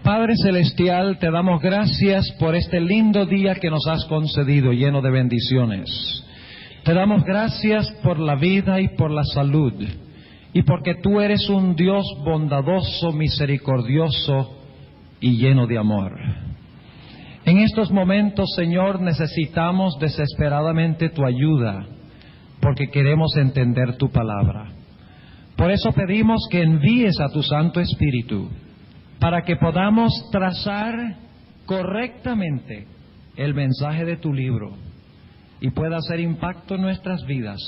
Padre Celestial, te damos gracias por este lindo día que nos has concedido, lleno de bendiciones. Te damos gracias por la vida y por la salud, y porque tú eres un Dios bondadoso, misericordioso y lleno de amor. En estos momentos, Señor, necesitamos desesperadamente tu ayuda, porque queremos entender tu palabra. Por eso pedimos que envíes a tu Santo Espíritu, para que podamos trazar correctamente el mensaje de tu libro y pueda hacer impacto en nuestras vidas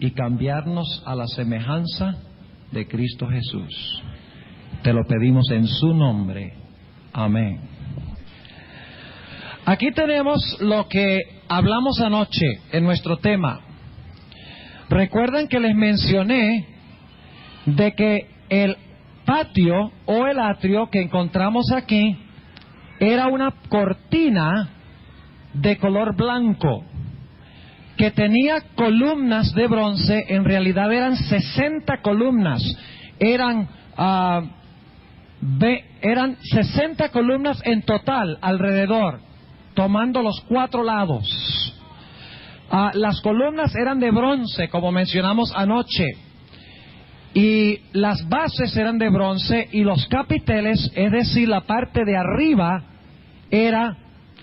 y cambiarnos a la semejanza de Cristo Jesús. Te lo pedimos en su nombre. Amén. Aquí tenemos lo que hablamos anoche en nuestro tema. Recuerdan que les mencioné de que el patio o el atrio que encontramos aquí era una cortina de color blanco que tenía columnas de bronce. En realidad eran 60 columnas, eran 60 columnas en total alrededor, tomando los 4 lados. Las columnas eran de bronce, como mencionamos anoche, y las bases eran de bronce, y los capiteles, es decir, la parte de arriba, era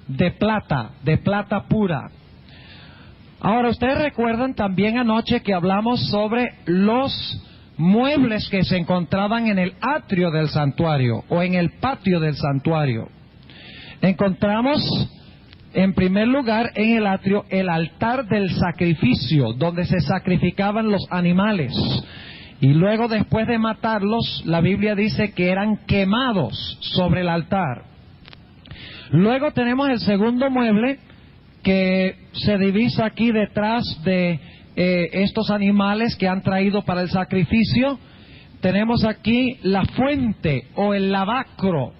de plata pura. Ahora, ustedes recuerdan también anoche que hablamos sobre los muebles que se encontraban en el atrio del santuario, o en el patio del santuario. Encontramos, en primer lugar, en el atrio, el altar del sacrificio, donde se sacrificaban los animales. Y luego, después de matarlos, la Biblia dice que eran quemados sobre el altar. Luego tenemos el segundo mueble que se divisa aquí detrás de estos animales que han traído para el sacrificio. Tenemos aquí la fuente o el lavacro.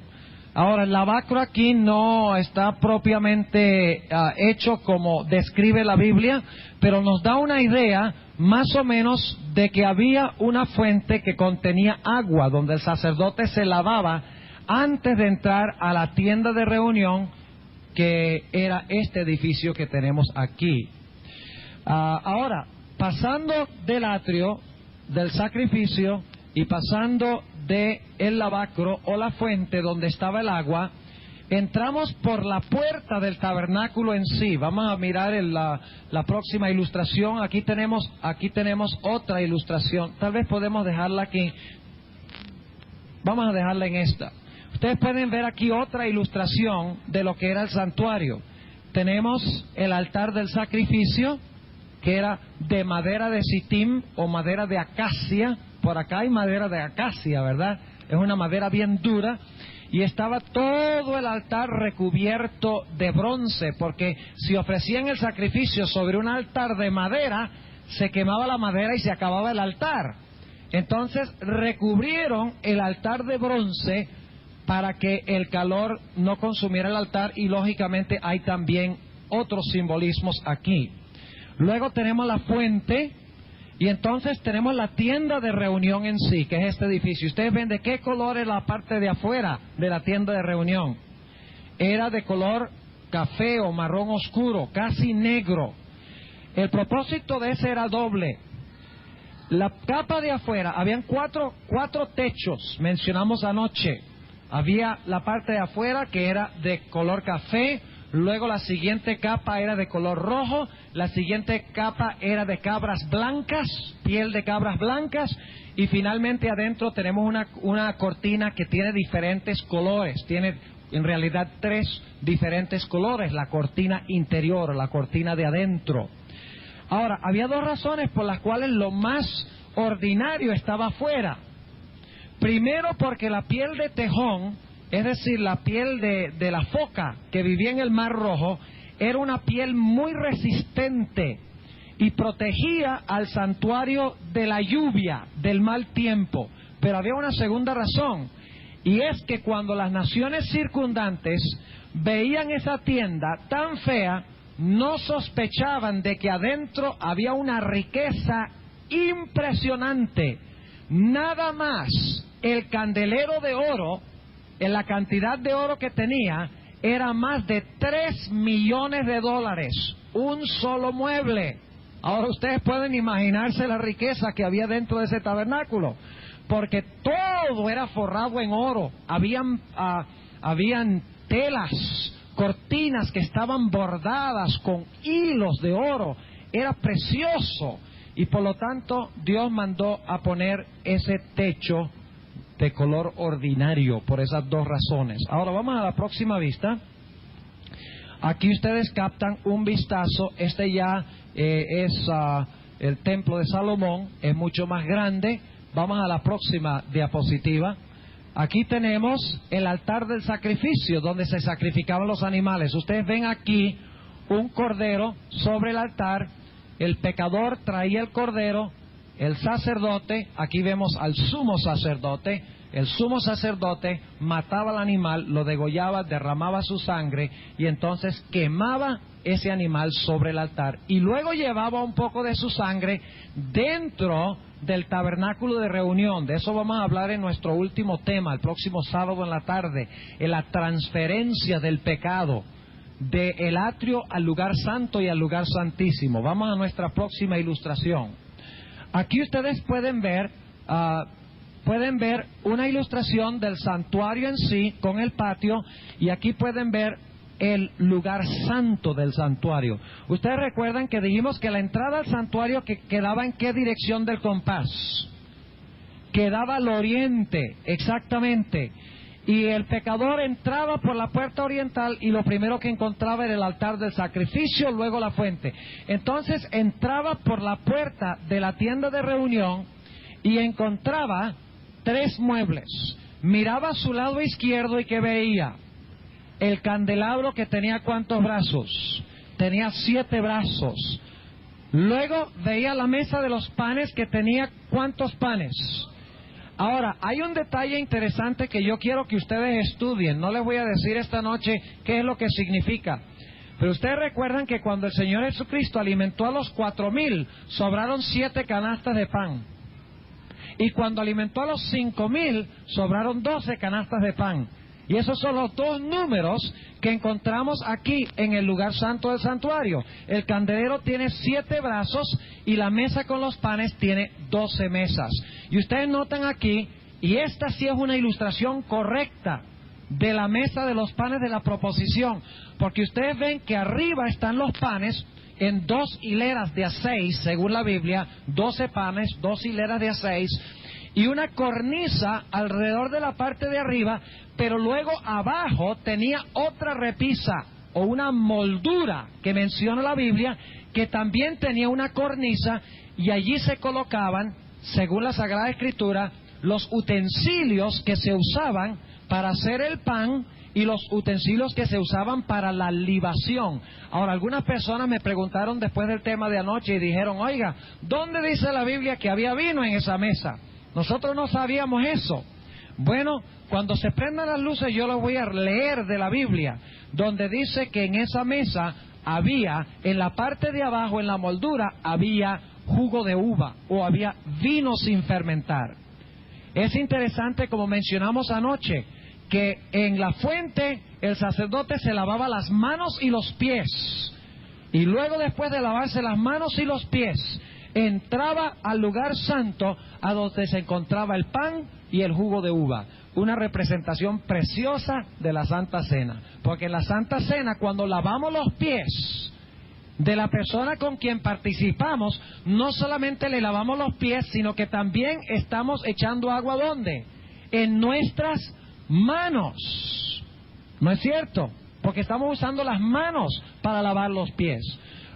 Ahora, el lavacro aquí no está propiamente hecho como describe la Biblia, pero nos da una idea más o menos de que había una fuente que contenía agua, donde el sacerdote se lavaba antes de entrar a la tienda de reunión, que era este edificio que tenemos aquí. Ahora, pasando del atrio del sacrificio y pasando de el lavacro o la fuente donde estaba el agua, entramos por la puerta del tabernáculo en sí. Vamos a mirar la próxima ilustración. Aquí tenemos otra ilustración. Tal vez podemos dejarla aquí. Vamos a dejarla en esta. Ustedes pueden ver aquí otra ilustración de lo que era el santuario. Tenemos el altar del sacrificio, que era de madera de sitim o madera de acacia. Por acá hay madera de acacia, ¿verdad? Es una madera bien dura. Y estaba todo el altar recubierto de bronce, porque si ofrecían el sacrificio sobre un altar de madera, se quemaba la madera y se acababa el altar. Entonces recubrieron el altar de bronce para que el calor no consumiera el altar, y lógicamente hay también otros simbolismos aquí. Luego tenemos la fuente, y entonces tenemos la tienda de reunión en sí, que es este edificio. Ustedes ven de qué color es la parte de afuera de la tienda de reunión. Era de color café o marrón oscuro, casi negro. El propósito de ese era doble. La capa de afuera, habían cuatro techos, mencionamos anoche. Había la parte de afuera que era de color café, luego la siguiente capa era de color rojo, la siguiente capa era de cabras blancas, piel de cabras blancas, y finalmente adentro tenemos una cortina que tiene diferentes colores. Tiene en realidad 3 diferentes colores, la cortina interior, la cortina de adentro. Ahora, había 2 razones por las cuales lo más ordinario estaba afuera. Primero, porque la piel de tejón, es decir, la piel de la foca que vivía en el Mar Rojo, era una piel muy resistente y protegía al santuario de la lluvia, del mal tiempo. Pero había una segunda razón, y es que cuando las naciones circundantes veían esa tienda tan fea, no sospechaban de que adentro había una riqueza impresionante. Nada más el candelero de oro en la cantidad de oro que tenía, era más de $3 millones, un solo mueble. Ahora ustedes pueden imaginarse la riqueza que había dentro de ese tabernáculo, porque todo era forrado en oro. Habían telas, cortinas que estaban bordadas con hilos de oro. Era precioso, y por lo tanto Dios mandó a poner ese techo de color ordinario por esas dos razones. Ahora vamos a la próxima vista. Aquí ustedes captan un vistazo. Este ya es el templo de Salomón, es mucho más grande. Vamos a la próxima diapositiva. Aquí tenemos el altar del sacrificio, donde se sacrificaban los animales. Ustedes ven aquí un cordero sobre el altar. El pecador traía el cordero, el sacerdote, aquí vemos al sumo sacerdote. El sumo sacerdote mataba al animal, lo degollaba, derramaba su sangre y entonces quemaba ese animal sobre el altar. Y luego llevaba un poco de su sangre dentro del tabernáculo de reunión. De eso vamos a hablar en nuestro último tema, el próximo sábado en la tarde, en la transferencia del pecado del atrio al lugar santo y al lugar santísimo. Vamos a nuestra próxima ilustración. Aquí ustedes pueden ver una ilustración del santuario en sí con el patio, y aquí pueden ver el lugar santo del santuario. Ustedes recuerdan que dijimos que la entrada al santuario quedaba en qué dirección del compás. Quedaba al oriente, exactamente. Y el pecador entraba por la puerta oriental y lo primero que encontraba era el altar del sacrificio, luego la fuente. Entonces entraba por la puerta de la tienda de reunión y encontraba 3 muebles. Miraba a su lado izquierdo y ¿qué veía? El candelabro, que tenía ¿cuántos brazos? Tenía 7 brazos. Luego veía la mesa de los panes, que tenía ¿cuántos panes? Ahora, hay un detalle interesante que yo quiero que ustedes estudien. No les voy a decir esta noche qué es lo que significa. Pero ustedes recuerdan que cuando el Señor Jesucristo alimentó a los 4,000, sobraron 7 canastas de pan. Y cuando alimentó a los 5,000, sobraron 12 canastas de pan. Y esos son los 2 números que encontramos aquí en el lugar santo del santuario. El candelero tiene 7 brazos y la mesa con los panes tiene 12 mesas. Y ustedes notan aquí, y esta sí es una ilustración correcta de la mesa de los panes de la proposición, porque ustedes ven que arriba están los panes en 2 hileras de a 6, según la Biblia, 12 panes, 2 hileras de a 6, y una cornisa alrededor de la parte de arriba, pero luego abajo tenía otra repisa o una moldura que menciona la Biblia, que también tenía una cornisa, y allí se colocaban, según la Sagrada Escritura, los utensilios que se usaban para hacer el pan y los utensilios que se usaban para la libación. Ahora, algunas personas me preguntaron después del tema de anoche y dijeron: oiga, ¿dónde dice la Biblia que había vino en esa mesa? Nosotros no sabíamos eso. Bueno, cuando se prendan las luces yo les voy a leer de la Biblia, donde dice que en esa mesa había, en la parte de abajo, en la moldura, había jugo de uva o había vino sin fermentar. Es interesante, como mencionamos anoche, que en la fuente el sacerdote se lavaba las manos y los pies, y luego, después de lavarse las manos y los pies, entraba al lugar santo, a donde se encontraba el pan y el jugo de uva. Una representación preciosa de la Santa Cena, porque en la Santa Cena, cuando lavamos los pies de la persona con quien participamos, no solamente le lavamos los pies, sino que también estamos echando agua, ¿dónde? En nuestras manos. ¿No es cierto? Porque estamos usando las manos para lavar los pies.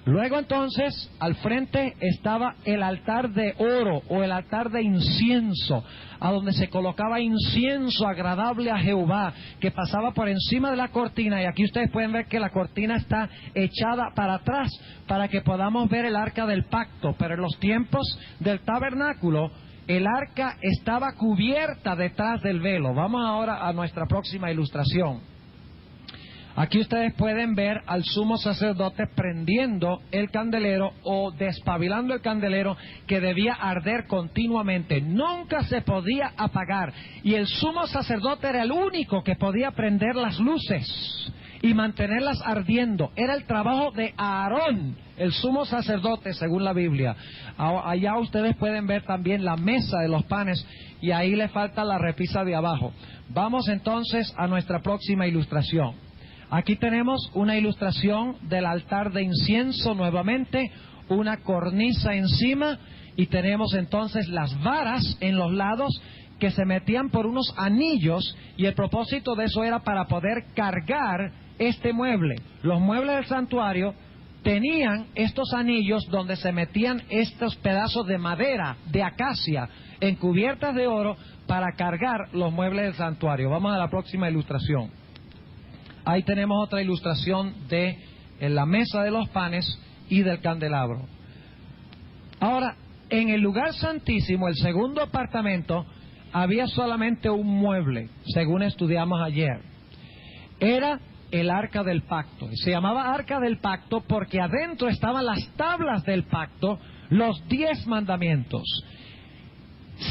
Luego entonces, al frente estaba el altar de oro o el altar de incienso, a donde se colocaba incienso agradable a Jehová, que pasaba por encima de la cortina. Y aquí ustedes pueden ver que la cortina está echada para atrás para que podamos ver el arca del pacto. Pero en los tiempos del tabernáculo, el arca estaba cubierta detrás del velo. Vamos ahora a nuestra próxima ilustración. Aquí ustedes pueden ver al sumo sacerdote prendiendo el candelero o despabilando el candelero que debía arder continuamente. Nunca se podía apagar. Y el sumo sacerdote era el único que podía prender las luces y mantenerlas ardiendo. Era el trabajo de Aarón, el sumo sacerdote, según la Biblia. Allá ustedes pueden ver también la mesa de los panes y ahí le falta la repisa de abajo. Vamos entonces a nuestra próxima ilustración. Aquí tenemos una ilustración del altar de incienso nuevamente, una cornisa encima y tenemos entonces las varas en los lados que se metían por unos anillos y el propósito de eso era para poder cargar este mueble. Los muebles del santuario tenían estos anillos donde se metían estos pedazos de madera, de acacia, encubiertas de oro para cargar los muebles del santuario. Vamos a la próxima ilustración. Ahí tenemos otra ilustración de la mesa de los panes y del candelabro. Ahora, en el lugar santísimo, el segundo apartamento, había solamente un mueble, según estudiamos ayer. Era el arca del pacto. Se llamaba arca del pacto porque adentro estaban las tablas del pacto, los 10 mandamientos.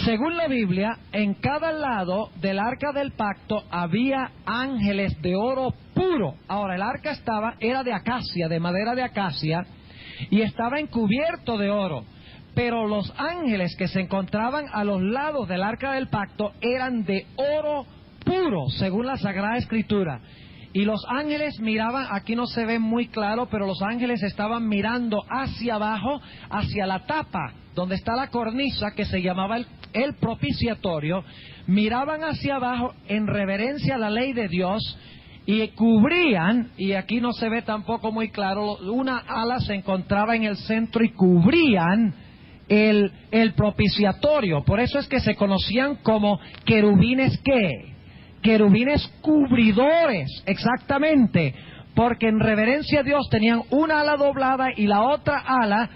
Según la Biblia, en cada lado del arca del pacto había ángeles de oro puro. Ahora, el arca era de acacia, de madera de acacia, y estaba encubierto de oro. Pero los ángeles que se encontraban a los lados del arca del pacto eran de oro puro, según la Sagrada Escritura. Y los ángeles miraban, aquí no se ve muy claro, pero los ángeles estaban mirando hacia abajo, hacia la tapa, donde está la cornisa que se llamaba el propiciatorio, miraban hacia abajo en reverencia a la ley de Dios y cubrían, y aquí no se ve tampoco muy claro, una ala se encontraba en el centro y cubrían el propiciatorio. Por eso es que se conocían como querubines, ¿qué? Querubines cubridores, exactamente, porque en reverencia a Dios tenían una ala doblada y la otra ala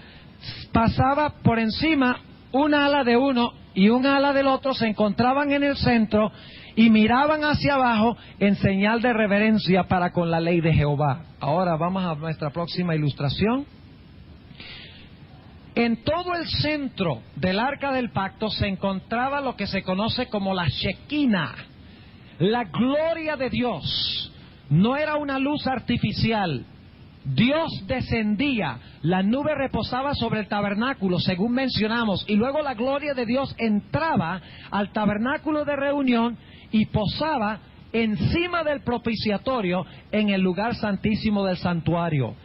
pasaba por encima, una ala de uno y un ala del otro, se encontraban en el centro y miraban hacia abajo en señal de reverencia para con la ley de Jehová. Ahora vamos a nuestra próxima ilustración. En todo el centro del arca del pacto se encontraba lo que se conoce como la Shekinah, la gloria de Dios. No era una luz artificial. Dios descendía, la nube reposaba sobre el tabernáculo, según mencionamos, y luego la gloria de Dios entraba al tabernáculo de reunión y posaba encima del propiciatorio en el lugar santísimo del santuario.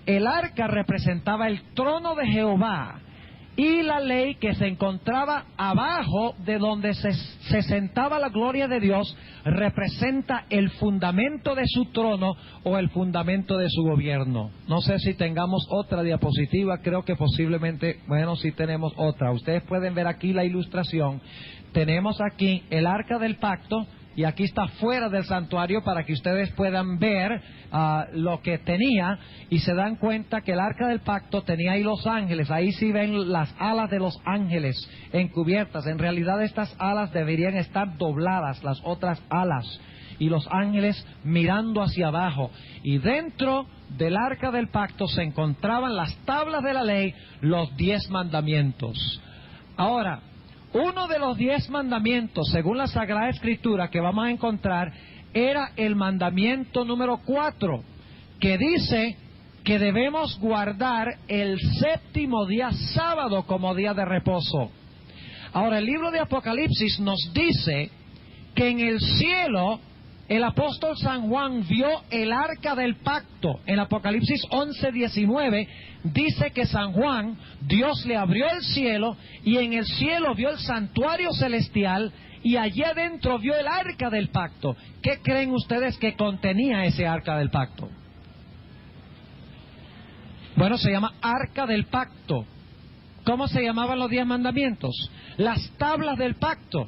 El arca representaba el trono de Jehová y la ley que se encontraba abajo de donde se sentaba la gloria de Dios representa el fundamento de su trono o el fundamento de su gobierno. No sé si tengamos otra diapositiva, creo que posiblemente, bueno, sí tenemos otra. Ustedes pueden ver aquí la ilustración. Tenemos aquí el arca del pacto y aquí está fuera del santuario para que ustedes puedan ver lo que tenía y se dan cuenta que el arca del pacto tenía ahí los ángeles. Ahí sí ven las alas de los ángeles encubiertas. En realidad estas alas deberían estar dobladas, las otras alas, y los ángeles mirando hacia abajo. Y dentro del arca del pacto se encontraban las tablas de la ley, los 10 mandamientos. Ahora, uno de los 10 mandamientos, según la Sagrada Escritura que vamos a encontrar, era el mandamiento número 4, que dice que debemos guardar el séptimo día sábado como día de reposo. Ahora, el libro de Apocalipsis nos dice que en el cielo el apóstol San Juan vio el arca del pacto. En Apocalipsis 11:19 dice que San Juan, Dios le abrió el cielo y en el cielo vio el santuario celestial y allí adentro vio el arca del pacto. ¿Qué creen ustedes que contenía ese arca del pacto? Bueno, se llama arca del pacto. ¿Cómo se llamaban los 10 mandamientos? Las tablas del pacto.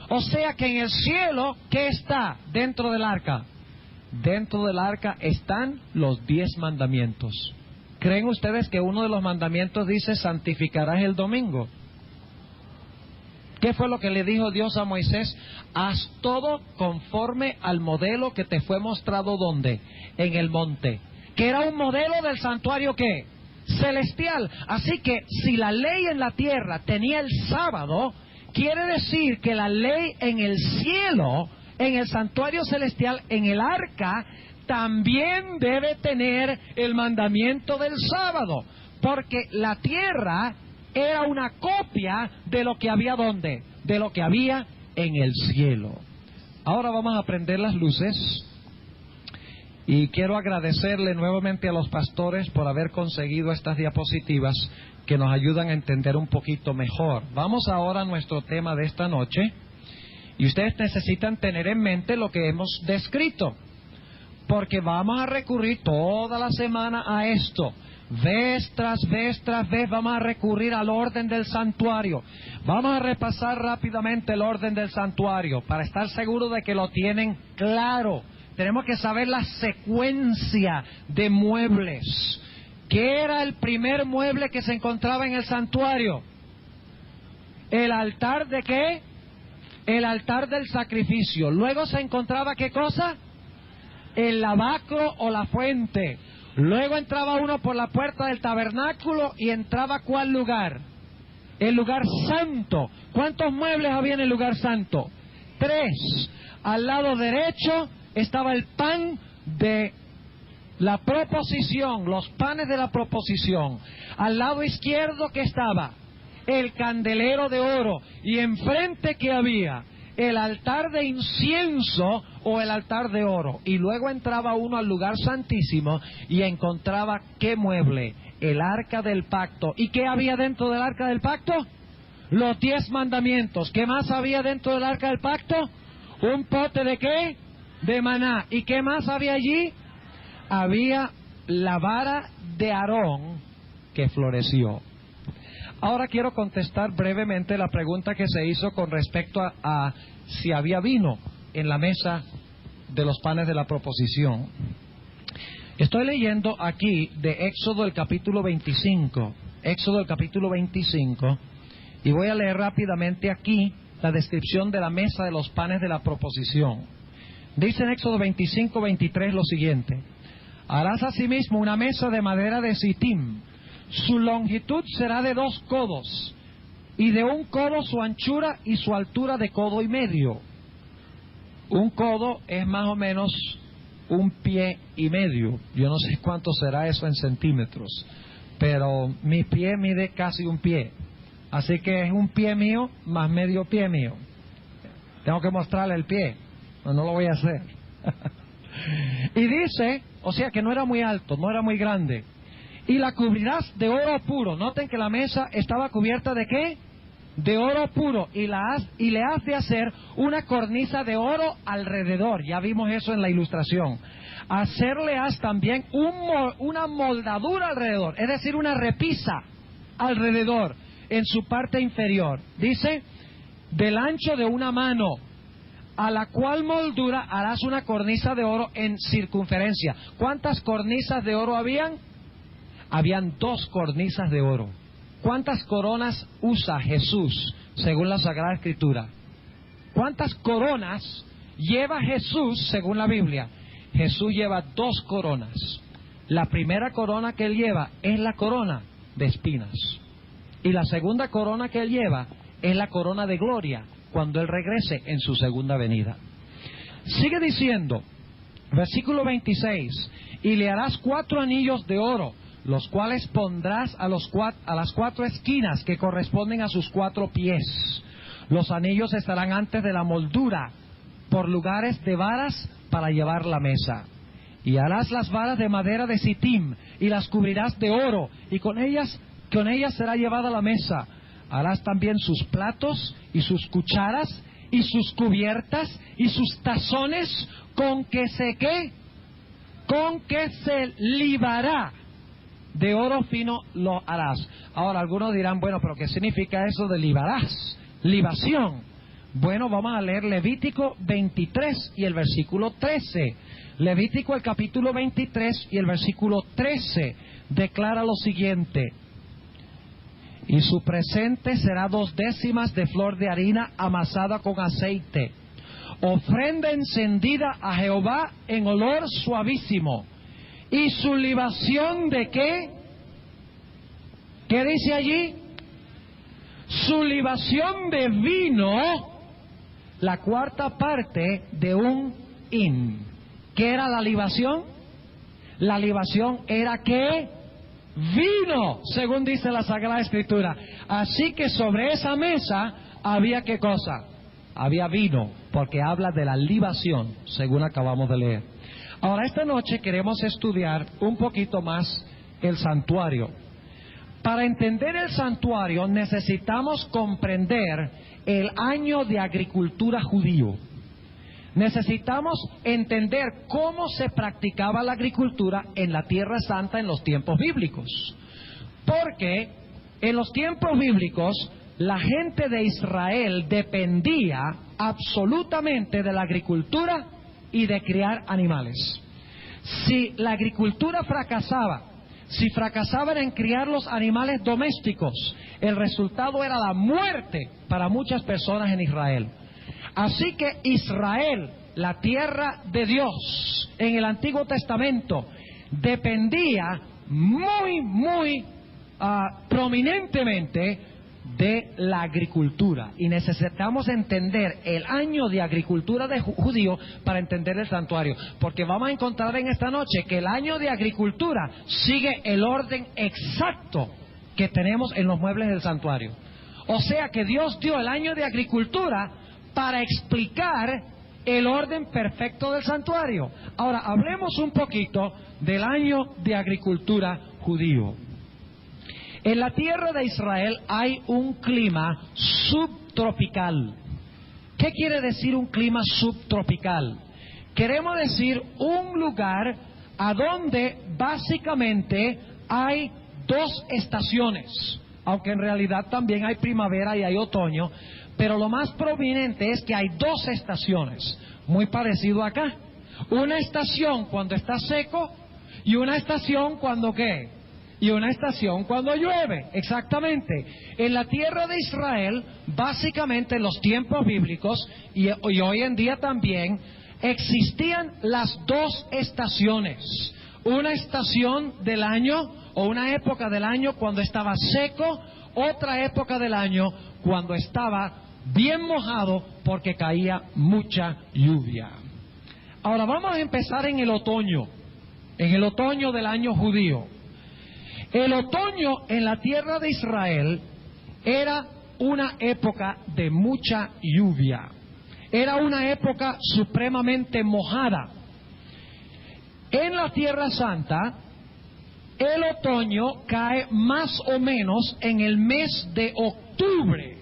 O sea que en el cielo, ¿qué está dentro del arca? Dentro del arca están los 10 mandamientos. ¿Creen ustedes que uno de los mandamientos dice santificarás el domingo? ¿Qué fue lo que le dijo Dios a Moisés? Haz todo conforme al modelo que te fue mostrado, ¿dónde? En el monte. Que era un modelo del santuario, ¿qué? Celestial. Así que si la ley en la tierra tenía el sábado, quiere decir que la ley en el cielo, en el santuario celestial, en el arca, también debe tener el mandamiento del sábado, porque la tierra era una copia de lo que había ¿dónde? De lo que había en el cielo. Ahora vamos a prender las luces y quiero agradecerle nuevamente a los pastores por haber conseguido estas diapositivas que nos ayudan a entender un poquito mejor. Vamos ahora a nuestro tema de esta noche y ustedes necesitan tener en mente lo que hemos descrito, porque vamos a recurrir toda la semana a esto. Vez tras vez tras vez vamos a recurrir al orden del santuario. Vamos a repasar rápidamente el orden del santuario para estar seguros de que lo tienen claro. Tenemos que saber la secuencia de muebles. ¿Qué era el primer mueble que se encontraba en el santuario? ¿El altar de qué? El altar del sacrificio. Luego se encontraba ¿qué cosa? El lavacro o la fuente. Luego entraba uno por la puerta del tabernáculo y entraba ¿cuál lugar? El lugar santo. ¿Cuántos muebles había en el lugar santo? 3. Al lado derecho estaba el pan de la proposición, los panes de la proposición. Al lado izquierdo ¿qué estaba? El candelero de oro. Y enfrente ¿qué había? El altar de incienso o el altar de oro. Y luego entraba uno al lugar santísimo y encontraba ¿qué mueble? El arca del pacto. ¿Y qué había dentro del arca del pacto? Los 10 mandamientos. ¿Qué más había dentro del arca del pacto? ¿Un pote de qué? De maná. ¿Y qué más había allí? Había la vara de Aarón que floreció. Ahora quiero contestar brevemente la pregunta que se hizo con respecto a si había vino en la mesa de los panes de la proposición. Estoy leyendo aquí de Éxodo el capítulo 25. Éxodo el capítulo 25. Y voy a leer rápidamente aquí la descripción de la mesa de los panes de la proposición. Dice en Éxodo 25:23 lo siguiente: harás asimismo una mesa de madera de sitim. Su longitud será de 2 codos, y de 1 codo su anchura y su altura de codo y medio. 1 codo es más o menos 1 pie y medio. Yo no sé cuánto será eso en centímetros, pero mi pie mide casi 1 pie. Así que es 1 pie mío más medio pie mío. Tengo que mostrarle el pie, no lo voy a hacer. Y dice, o sea que no era muy alto, no era muy grande. Y la cubrirás de oro puro. Noten que la mesa estaba cubierta ¿de qué? De oro puro. Y le has de hacer una cornisa de oro alrededor. Ya vimos eso en la ilustración. Hacerle has también una moldadura alrededor. Es decir, una repisa alrededor en su parte inferior. Dice, del ancho de 1 mano, a la cual moldura harás una cornisa de oro en circunferencia. ¿Cuántas cornisas de oro habían? Habían 2 cornisas de oro. ¿Cuántas coronas usa Jesús según la Sagrada Escritura? ¿Cuántas coronas lleva Jesús según la Biblia? Jesús lleva 2 coronas. La primera corona que él lleva es la corona de espinas. Y la segunda corona que él lleva es la corona de gloria cuando él regrese en su segunda venida. Sigue diciendo, versículo 26, y le harás 4 anillos de oro, los cuales pondrás a las 4 esquinas que corresponden a sus 4 pies. Los anillos estarán antes de la moldura, por lugares de varas para llevar la mesa. Y harás las varas de madera de sitim, y las cubrirás de oro, y con ellas será llevada la mesa. Harás también sus platos, y sus cucharas, y sus cubiertas, y sus tazones, con que se libará. De oro fino lo harás. Ahora algunos dirán, bueno, pero ¿qué significa eso de libarás? Libación. Bueno, vamos a leer Levítico 23 y el versículo 13. Levítico el capítulo 23 y el versículo 13 declara lo siguiente: y su presente será 2 décimas de flor de harina amasada con aceite, ofrenda encendida a Jehová en olor suavísimo. ¿Y su libación de qué? ¿Qué dice allí? Su libación de vino, la 4ª parte de un hin. ¿Qué era la libación? La libación era ¿qué? Vino, según dice la Sagrada Escritura. Así que sobre esa mesa había ¿qué cosa? Había vino, porque habla de la libación, según acabamos de leer. Ahora, esta noche queremos estudiar un poquito más el santuario. Para entender el santuario necesitamos comprender el año de agricultura judío. Necesitamos entender cómo se practicaba la agricultura en la Tierra Santa en los tiempos bíblicos. Porque en los tiempos bíblicos la gente de Israel dependía absolutamente de la agricultura y de criar animales. Si la agricultura fracasaba, si fracasaban en criar los animales domésticos, el resultado era la muerte para muchas personas en Israel. Así que Israel, la tierra de Dios, en el Antiguo Testamento, dependía muy prominentemente de la agricultura. Y necesitamos entender el año de agricultura de judío para entender el santuario. Porque vamos a encontrar en esta noche que el año de agricultura sigue el orden exacto que tenemos en los muebles del santuario. O sea que Dios dio el año de agricultura para explicar el orden perfecto del santuario. Ahora, hablemos un poquito del año de agricultura judío. En la tierra de Israel hay un clima subtropical. ¿Qué quiere decir un clima subtropical? Queremos decir un lugar a donde básicamente hay 2 estaciones, aunque en realidad también hay primavera y hay otoño, pero lo más prominente es que hay 2 estaciones, muy parecido acá. Una estación cuando está seco y una estación cuando ¿qué? Y una estación cuando llueve, exactamente. En la tierra de Israel, básicamente en los tiempos bíblicos y hoy en día también, existían las 2 estaciones. Una estación del año o una época del año cuando estaba seco, otra época del año cuando estaba bien mojado porque caía mucha lluvia. Ahora vamos a empezar en el otoño del año judío. El otoño en la tierra de Israel era una época de mucha lluvia. Era una época supremamente mojada. En la Tierra Santa, el otoño cae más o menos en el mes de octubre.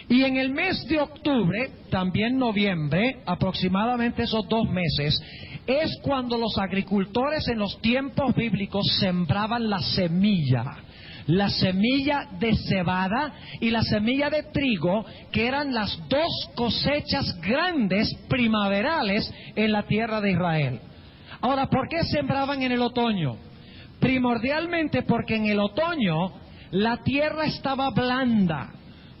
Y en el mes de octubre, también noviembre, aproximadamente esos 2 meses, es cuando los agricultores en los tiempos bíblicos sembraban la semilla de cebada y la semilla de trigo, que eran las 2 cosechas grandes primaverales en la tierra de Israel. Ahora, ¿por qué sembraban en el otoño? Primordialmente porque en el otoño la tierra estaba blanda,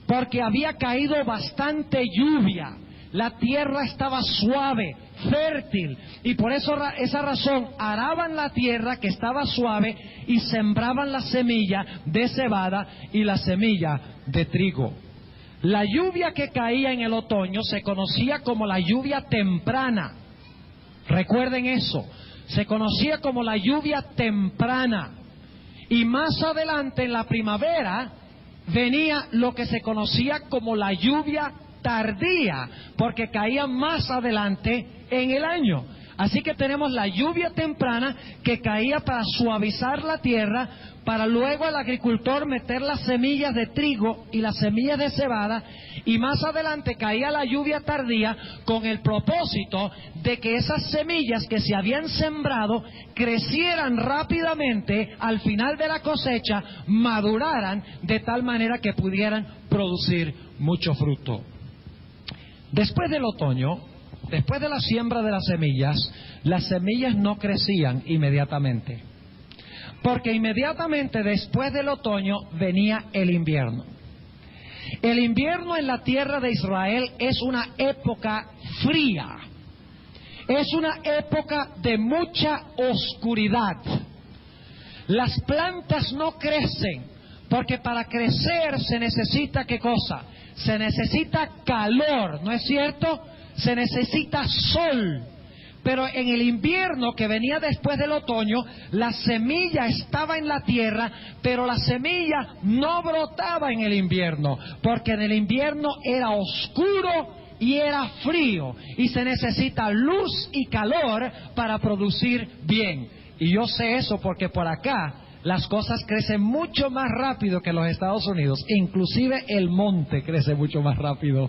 porque había caído bastante lluvia, la tierra estaba suave, fértil, y por esa razón araban la tierra que estaba suave y sembraban la semilla de cebada y la semilla de trigo. La lluvia que caía en el otoño se conocía como la lluvia temprana. Recuerden eso, se conocía como la lluvia temprana. Y más adelante en la primavera venía lo que se conocía como la lluvia tardía, porque caía más adelante en el año. Así que tenemos la lluvia temprana que caía para suavizar la tierra, para luego el agricultor meter las semillas de trigo y las semillas de cebada, y más adelante caía la lluvia tardía con el propósito de que esas semillas que se habían sembrado crecieran rápidamente al final de la cosecha, maduraran de tal manera que pudieran producir mucho fruto. Después del otoño, después de la siembra de las semillas no crecían inmediatamente. porque inmediatamente después del otoño venía el invierno. El invierno en la tierra de Israel es una época fría, es una época de mucha oscuridad. Las plantas no crecen, porque para crecer se necesita ¿qué cosa? Se necesita calor, ¿no es cierto? Se necesita sol. Pero en el invierno que venía después del otoño, la semilla estaba en la tierra, pero la semilla no brotaba en el invierno, porque en el invierno era oscuro y era frío, y se necesita luz y calor para producir bien. Y yo sé eso porque por acá las cosas crecen mucho más rápido que en los Estados Unidos, inclusive el monte crece mucho más rápido.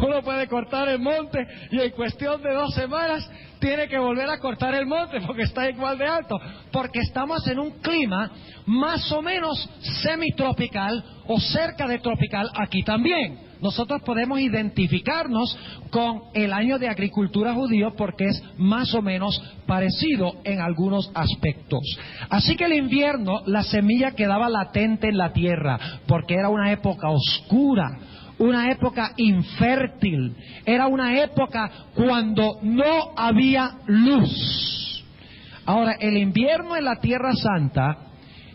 Uno puede cortar el monte y en cuestión de 2 semanas tiene que volver a cortar el monte porque está igual de alto, porque estamos en un clima más o menos semitropical o cerca de tropical aquí también. Nosotros podemos identificarnos con el año de agricultura judío porque es más o menos parecido en algunos aspectos. Así que el invierno, la semilla quedaba latente en la tierra porque era una época oscura, una época infértil, era una época cuando no había luz. Ahora, el invierno en la Tierra Santa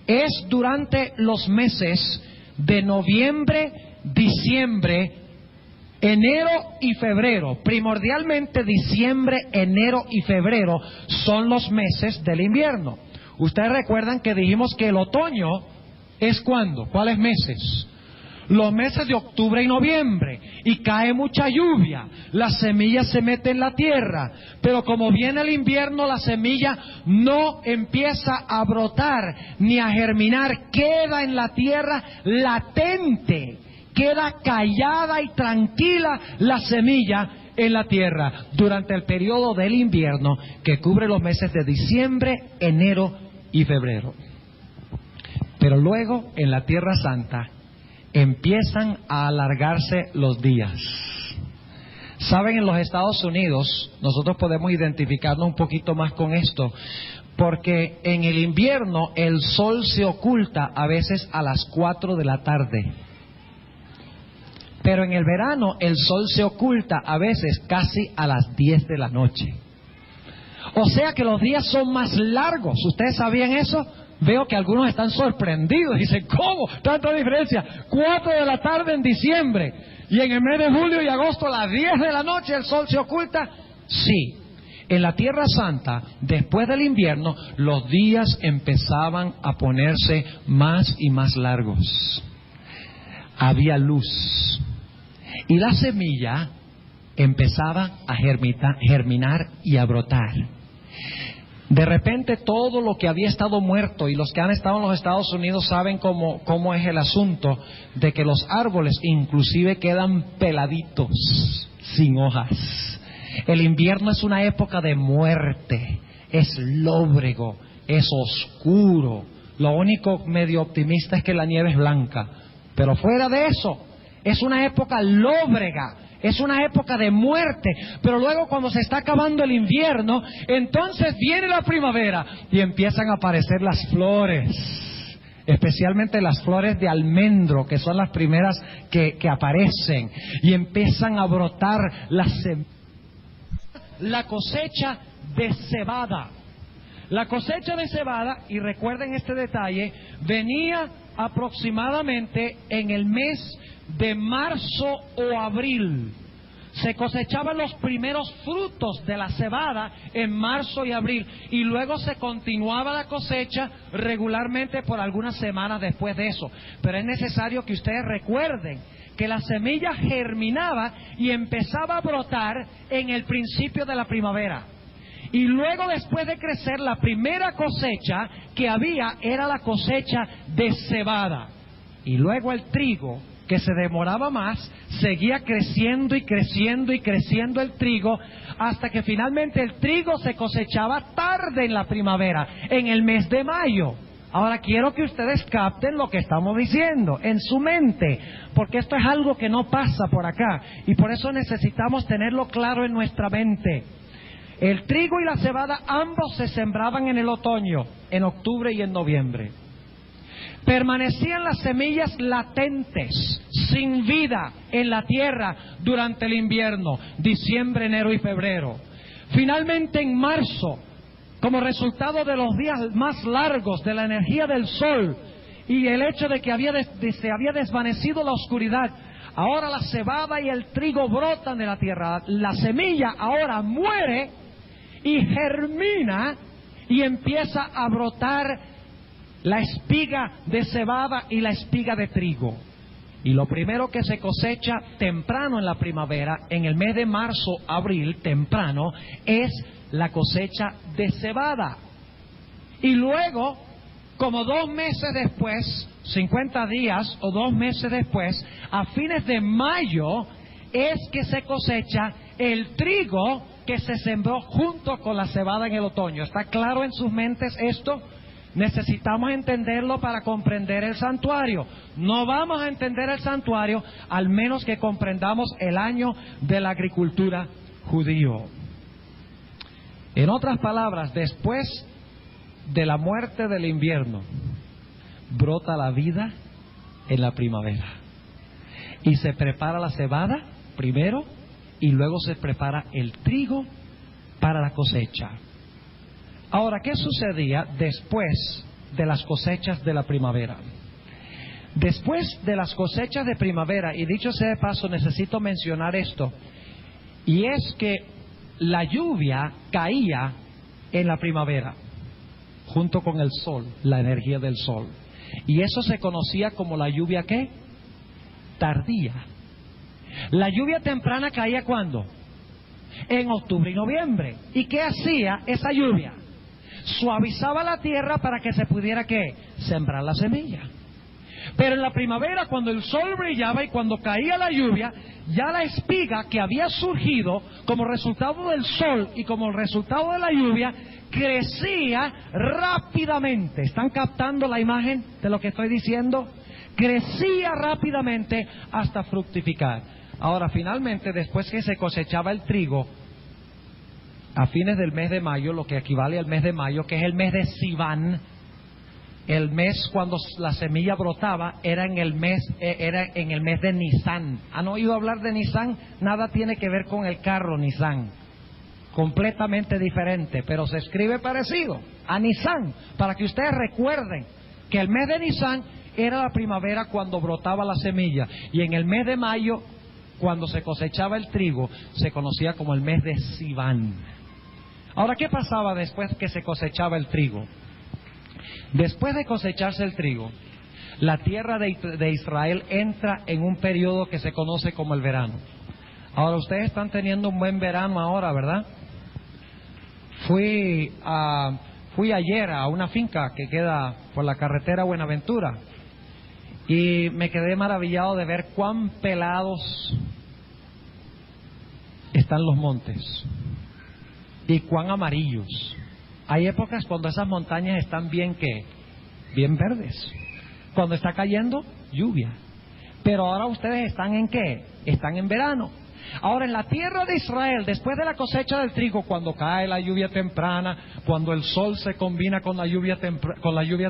es durante los meses de noviembre, diciembre, enero y febrero. Primordialmente diciembre, enero y febrero son los meses del invierno. Ustedes recuerdan que dijimos que el otoño es ¿cuándo? ¿Cuáles meses? Los meses de octubre y noviembre, y cae mucha lluvia, la semilla se mete en la tierra, pero como viene el invierno, la semilla no empieza a brotar ni a germinar, queda en la tierra latente, queda callada y tranquila la semilla en la tierra durante el periodo del invierno que cubre los meses de diciembre, enero y febrero. Pero luego en la Tierra Santa empiezan a alargarse los días. Saben, en los Estados Unidos nosotros podemos identificarnos un poquito más con esto, porque en el invierno el sol se oculta a veces a las 4 de la tarde, pero en el verano el sol se oculta a veces casi a las 10 de la noche. O sea que los días son más largos. ¿Ustedes sabían eso? Veo que algunos están sorprendidos. Dicen, ¿cómo? ¿Tanta diferencia? 4 de la tarde en diciembre. Y en el mes de julio y agosto a las 10 de la noche el sol se oculta. Sí. En la Tierra Santa, después del invierno, los días empezaban a ponerse más y más largos. Había luz. Y la semilla empezaba a germinar y a brotar. De repente todo lo que había estado muerto, y los que han estado en los Estados Unidos saben cómo es el asunto, de que los árboles inclusive quedan peladitos, sin hojas. El invierno es una época de muerte, es lóbrego, es oscuro. Lo único medio optimista es que la nieve es blanca, pero fuera de eso, es una época lóbrega. Es una época de muerte, pero luego cuando se está acabando el invierno, entonces viene la primavera y empiezan a aparecer las flores, especialmente las flores de almendro, que son las primeras que aparecen, y empiezan a brotar la cosecha de cebada. La cosecha de cebada, y recuerden este detalle, venía aproximadamente en el mes de marzo o abril. Se cosechaban los primeros frutos de la cebada en marzo y abril, y luego se continuaba la cosecha regularmente por algunas semanas después de eso. Pero es necesario que ustedes recuerden que la semilla germinaba y empezaba a brotar en el principio de la primavera. Y luego, después de crecer, la primera cosecha que había era la cosecha de cebada. Y luego el trigo, que se demoraba más, seguía creciendo y creciendo y creciendo el trigo, hasta que finalmente el trigo se cosechaba tarde en la primavera, en el mes de mayo. Ahora quiero que ustedes capten lo que estamos diciendo en su mente, porque esto es algo que no pasa por acá, y por eso necesitamos tenerlo claro en nuestra mente. El trigo y la cebada ambos se sembraban en el otoño, en octubre y en noviembre. Permanecían las semillas latentes, sin vida, en la tierra durante el invierno, diciembre, enero y febrero. Finalmente, en marzo, como resultado de los días más largos, de la energía del sol y el hecho de que se había desvanecido la oscuridad, ahora la cebada y el trigo brotan de la tierra. La semilla ahora muere y germina y empieza a brotar la espiga de cebada y la espiga de trigo. Y lo primero que se cosecha temprano en la primavera, en el mes de marzo, abril, temprano, es la cosecha de cebada. Y luego, como 2 meses después, 50 días o 2 meses después, a fines de mayo, es que se cosecha el trigo que se sembró junto con la cebada en el otoño. ¿Está claro en sus mentes esto? Necesitamos entenderlo para comprender el santuario. No vamos a entender el santuario al menos que comprendamos el año de la agricultura judío. En otras palabras, después de la muerte del invierno, brota la vida en la primavera. Y se prepara la cebada primero y luego se prepara el trigo para la cosecha. Ahora, ¿qué sucedía después de las cosechas de la primavera? Después de las cosechas de primavera, y dicho sea de paso, necesito mencionar esto, y es que la lluvia caía en la primavera, junto con el sol, la energía del sol. Y eso se conocía como la lluvia, ¿qué? Tardía. La lluvia temprana caía ¿cuándo? En octubre y noviembre. ¿Y qué hacía esa lluvia? Suavizaba la tierra para que se pudiera, ¿qué? Sembrar la semilla. Pero en la primavera, cuando el sol brillaba y cuando caía la lluvia, ya la espiga que había surgido como resultado del sol y como resultado de la lluvia, crecía rápidamente. ¿Están captando la imagen de lo que estoy diciendo? Crecía rápidamente hasta fructificar. Ahora, finalmente, después que se cosechaba el trigo, a fines del mes de mayo, lo que equivale al mes de mayo, que es el mes de Sivan, el mes cuando la semilla brotaba era en el mes de Nisan. ¿Han oído hablar de Nisan? Nada tiene que ver con el carro Nissan, completamente diferente, pero se escribe parecido a Nisan, para que ustedes recuerden que el mes de Nisan era la primavera cuando brotaba la semilla, y en el mes de mayo, cuando se cosechaba el trigo, se conocía como el mes de Sivan. Ahora, ¿qué pasaba después que se cosechaba el trigo? Después de cosecharse el trigo, la tierra de Israel entra en un periodo que se conoce como el verano. Ahora, ustedes están teniendo un buen verano ahora, ¿verdad? Fui ayer a una finca que queda por la carretera Buenaventura y me quedé maravillado de ver cuán pelados están los montes y cuán amarillos. Hay épocas cuando esas montañas están bien verdes, cuando está cayendo lluvia. Pero ahora ustedes están ¿en qué? Están en verano. Ahora, en la tierra de Israel, después de la cosecha del trigo, cuando cae la lluvia temprana, cuando el sol se combina con la lluvia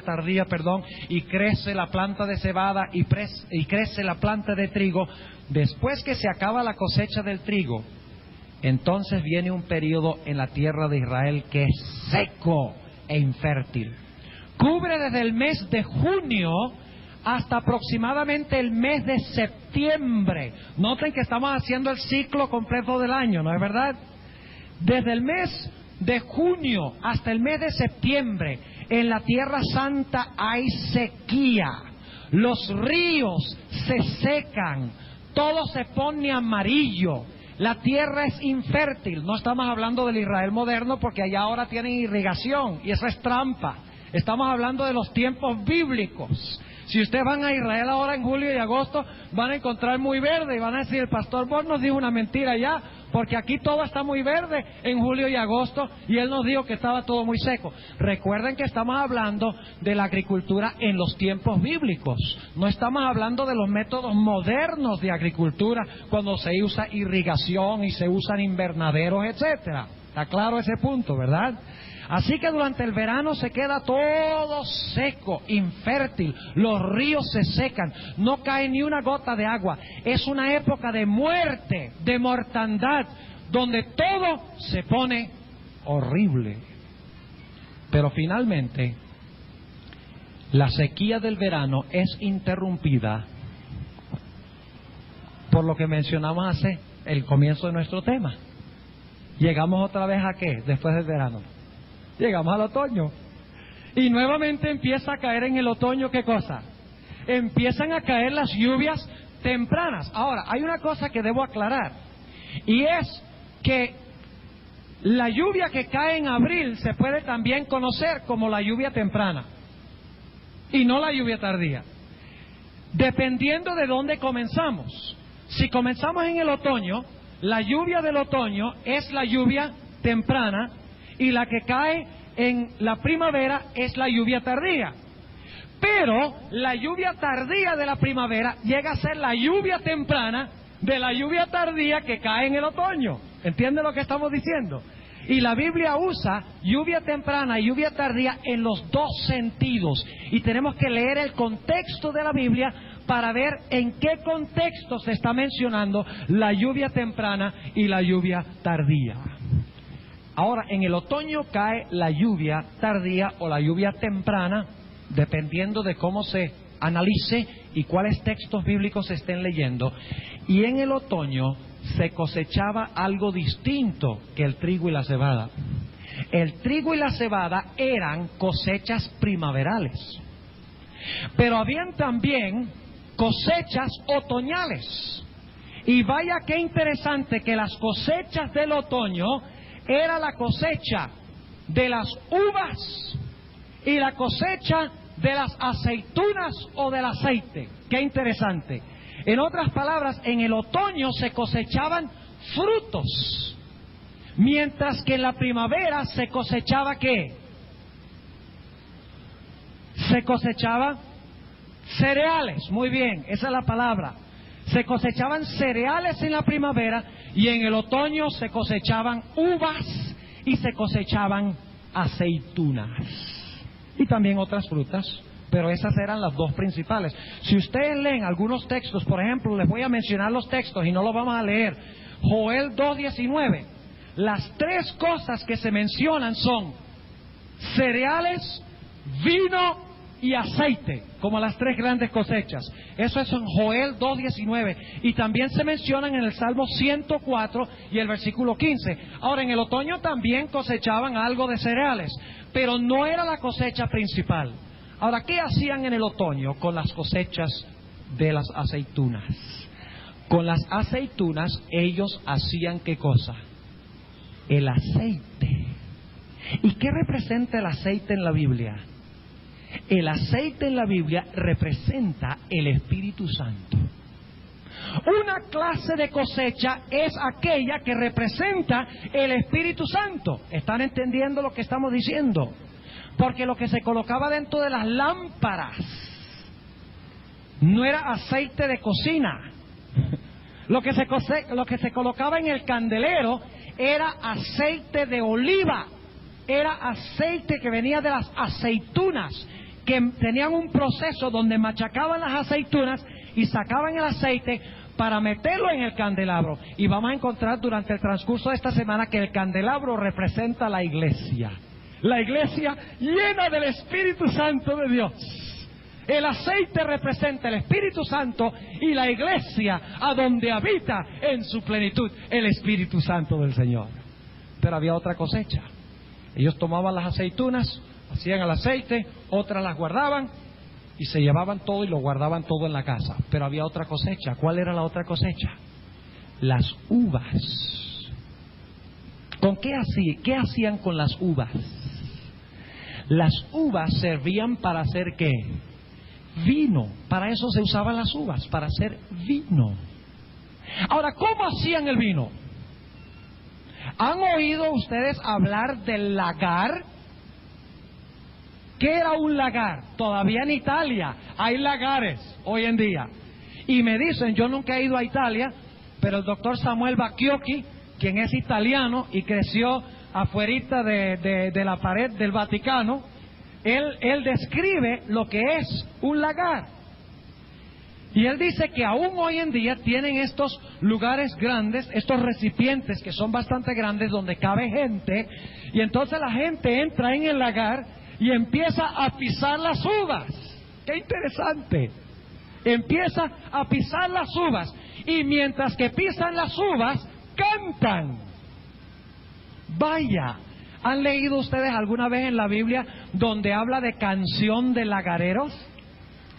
tardía, y crece la planta de cebada y crece la planta de trigo, después que se acaba la cosecha del trigo, entonces viene un periodo en la tierra de Israel que es seco e infértil. Cubre desde el mes de junio hasta aproximadamente el mes de septiembre. Noten que estamos haciendo el ciclo completo del año, ¿no es verdad? Desde el mes de junio hasta el mes de septiembre, en la Tierra Santa hay sequía. Los ríos se secan, todo se pone amarillo. La tierra es infértil. No estamos hablando del Israel moderno porque allá ahora tienen irrigación y eso es trampa. Estamos hablando de los tiempos bíblicos. Si ustedes van a Israel ahora en julio y agosto, van a encontrar muy verde y van a decir, el pastor Bob nos dijo una mentira ya, porque aquí todo está muy verde en julio y agosto y él nos dijo que estaba todo muy seco. Recuerden que estamos hablando de la agricultura en los tiempos bíblicos. No estamos hablando de los métodos modernos de agricultura cuando se usa irrigación y se usan invernaderos, etcétera. Está claro ese punto, ¿verdad? Así que durante el verano se queda todo seco, infértil, los ríos se secan, no cae ni una gota de agua. Es una época de muerte, de mortandad, donde todo se pone horrible. Pero finalmente, la sequía del verano es interrumpida por lo que mencionamos hace el comienzo de nuestro tema. Llegamos otra vez ¿a qué? Después del verano. Llegamos al otoño. Y nuevamente empieza a caer en el otoño, ¿qué cosa? Empiezan a caer las lluvias tempranas. Ahora, hay una cosa que debo aclarar. Y es que la lluvia que cae en abril se puede también conocer como la lluvia temprana. Y no la lluvia tardía. Dependiendo de dónde comenzamos. Si comenzamos en el otoño, la lluvia del otoño es la lluvia temprana y la que cae en la primavera es la lluvia tardía. Pero la lluvia tardía de la primavera llega a ser la lluvia temprana de la lluvia tardía que cae en el otoño. ¿Entiende lo que estamos diciendo? Y la Biblia usa lluvia temprana y lluvia tardía en los dos sentidos. Y tenemos que leer el contexto de la Biblia para ver en qué contexto se está mencionando la lluvia temprana y la lluvia tardía. Ahora, en el otoño cae la lluvia tardía o la lluvia temprana, dependiendo de cómo se analice y cuáles textos bíblicos se estén leyendo. Y en el otoño se cosechaba algo distinto que el trigo y la cebada. El trigo y la cebada eran cosechas primaverales, pero habían también cosechas otoñales. Y vaya qué interesante que las cosechas del otoño era la cosecha de las uvas y la cosecha de las aceitunas o del aceite. Qué interesante. En otras palabras, en el otoño se cosechaban frutos, mientras que en la primavera se cosechaba ¿qué? Se cosechaba cereales. Muy bien, esa es la palabra. Se cosechaban cereales en la primavera y en el otoño se cosechaban uvas y se cosechaban aceitunas. Y también otras frutas, pero esas eran las dos principales. Si ustedes leen algunos textos, por ejemplo, les voy a mencionar los textos y no los vamos a leer. Joel 2:19. Las tres cosas que se mencionan son cereales, vino y aceite, como las tres grandes cosechas. Eso es en Joel 2:19. Y también se mencionan en el Salmo 104 y el versículo 15. Ahora, en el otoño también cosechaban algo de cereales, pero no era la cosecha principal. Ahora, ¿qué hacían en el otoño con las cosechas de las aceitunas? Con las aceitunas ellos hacían ¿qué cosa? El aceite. ¿Y qué representa el aceite en la Biblia? El aceite en la Biblia representa el Espíritu Santo. Una clase de cosecha es aquella que representa el Espíritu Santo. ¿Están entendiendo lo que estamos diciendo? Porque lo que se colocaba dentro de las lámparas no era aceite de cocina. Lo que se colocaba en el candelero era aceite de oliva. Era aceite que venía de las aceitunas, que tenían un proceso donde machacaban las aceitunas y sacaban el aceite para meterlo en el candelabro. Y vamos a encontrar durante el transcurso de esta semana que el candelabro representa la iglesia. La iglesia llena del Espíritu Santo de Dios. El aceite representa el Espíritu Santo y la iglesia a donde habita en su plenitud el Espíritu Santo del Señor. Pero había otra cosecha. Ellos tomaban las aceitunas, hacían el aceite, otras las guardaban y se llevaban todo y lo guardaban todo en la casa. Pero había otra cosecha. ¿Cuál era la otra cosecha? Las uvas. ¿Con qué hacían con las uvas? Las uvas servían para hacer ¿qué? Vino. Para eso se usaban las uvas, para hacer vino. Ahora, ¿cómo hacían el vino? ¿Han oído ustedes hablar del lagar? ¿Qué era un lagar? Todavía en Italia hay lagares hoy en día. Y me dicen, yo nunca he ido a Italia, pero el doctor Samuel Bacchiocchi, quien es italiano y creció afuerita de la pared del Vaticano, él describe lo que es un lagar. Y él dice que aún hoy en día tienen estos lugares grandes, estos recipientes que son bastante grandes donde cabe gente, y entonces la gente entra en el lagar y empieza a pisar las uvas. ¡Qué interesante! Empieza a pisar las uvas, y mientras que pisan las uvas, cantan. Vaya, ¿han leído ustedes alguna vez en la Biblia donde habla de canción de lagareros?